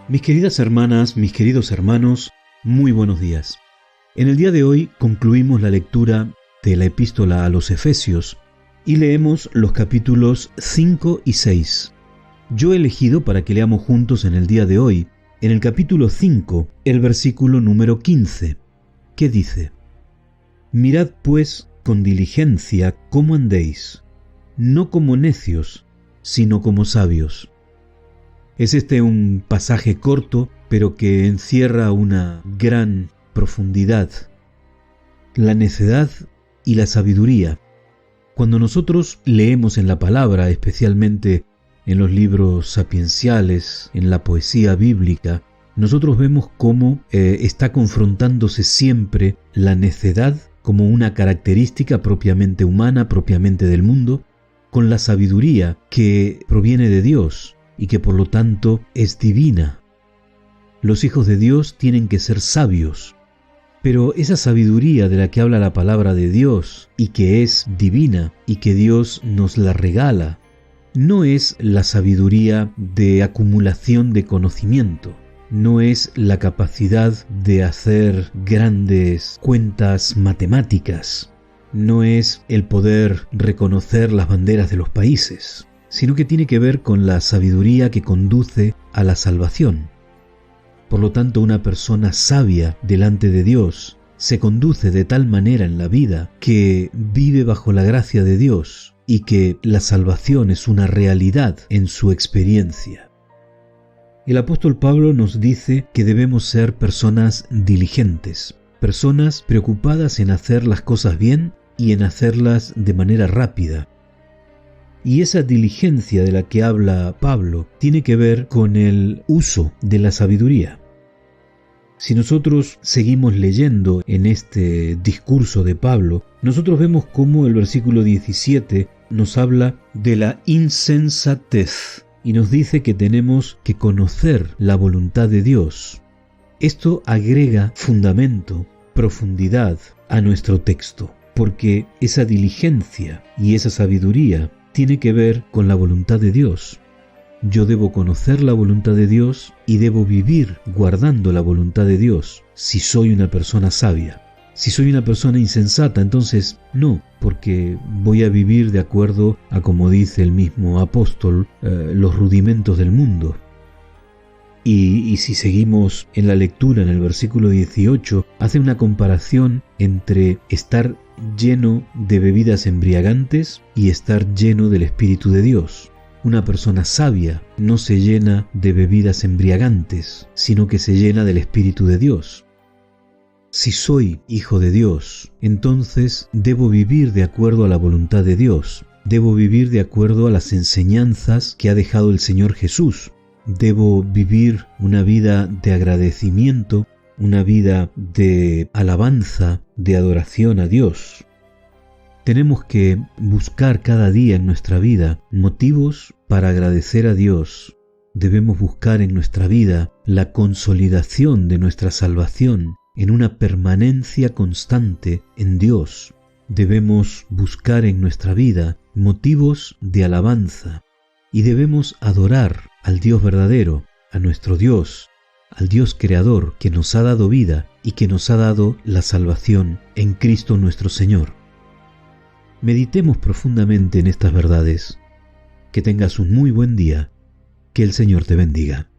Mis queridas hermanas, mis queridos hermanos, muy buenos días. En el día de hoy concluimos la lectura de la epístola a los Efesios y leemos los capítulos 5 y 6. Yo he elegido para que leamos juntos en el día de hoy, en el capítulo 5, el versículo número 15, que dice: Mirad pues con diligencia cómo andéis, no como necios, sino como sabios. Es un pasaje corto, pero que encierra una gran profundidad. La necedad y la sabiduría. Cuando nosotros leemos en la palabra, especialmente en los libros sapienciales, en la poesía bíblica, nosotros vemos cómo está confrontándose siempre la necedad como una característica propiamente humana, propiamente del mundo, con la sabiduría que proviene de Dios y que por lo tanto es divina. Los hijos de Dios tienen que ser sabios, pero esa sabiduría de la que habla la palabra de Dios y que es divina y que Dios nos la regala, no es la sabiduría de acumulación de conocimiento, no es la capacidad de hacer grandes cuentas matemáticas, no es el poder reconocer las banderas de los países, sino que tiene que ver con la sabiduría que conduce a la salvación. Por lo tanto, una persona sabia delante de Dios se conduce de tal manera en la vida que vive bajo la gracia de Dios y que la salvación es una realidad en su experiencia. El apóstol Pablo nos dice que debemos ser personas diligentes, personas preocupadas en hacer las cosas bien y en hacerlas de manera rápida. Y esa diligencia de la que habla Pablo tiene que ver con el uso de la sabiduría. Si nosotros seguimos leyendo en este discurso de Pablo, nosotros vemos cómo el versículo 17 nos habla de la insensatez y nos dice que tenemos que conocer la voluntad de Dios. Esto agrega fundamento, profundidad a nuestro texto, porque esa diligencia y esa sabiduría tiene que ver con la voluntad de Dios. Yo debo conocer la voluntad de Dios y debo vivir guardando la voluntad de Dios si soy una persona sabia. Si soy una persona insensata, entonces no, porque voy a vivir de acuerdo a, como dice el mismo apóstol, los rudimentos del mundo. Y si seguimos en la lectura en el versículo 18, hace una comparación entre estar lleno de bebidas embriagantes y estar lleno del Espíritu de Dios. Una persona sabia no se llena de bebidas embriagantes, sino que se llena del Espíritu de Dios. Si soy hijo de Dios, entonces debo vivir de acuerdo a la voluntad de Dios, debo vivir de acuerdo a las enseñanzas que ha dejado el Señor Jesús, debo vivir una vida de agradecimiento, una vida de alabanza, de adoración a Dios. Tenemos que buscar cada día en nuestra vida motivos para agradecer a Dios. Debemos buscar en nuestra vida la consolidación de nuestra salvación en una permanencia constante en Dios. Debemos buscar en nuestra vida motivos de alabanza y debemos adorar al Dios verdadero, a nuestro Dios, al Dios creador que nos ha dado vida y que nos ha dado la salvación en Cristo nuestro Señor. Meditemos profundamente en estas verdades. Que tengas un muy buen día. Que el Señor te bendiga.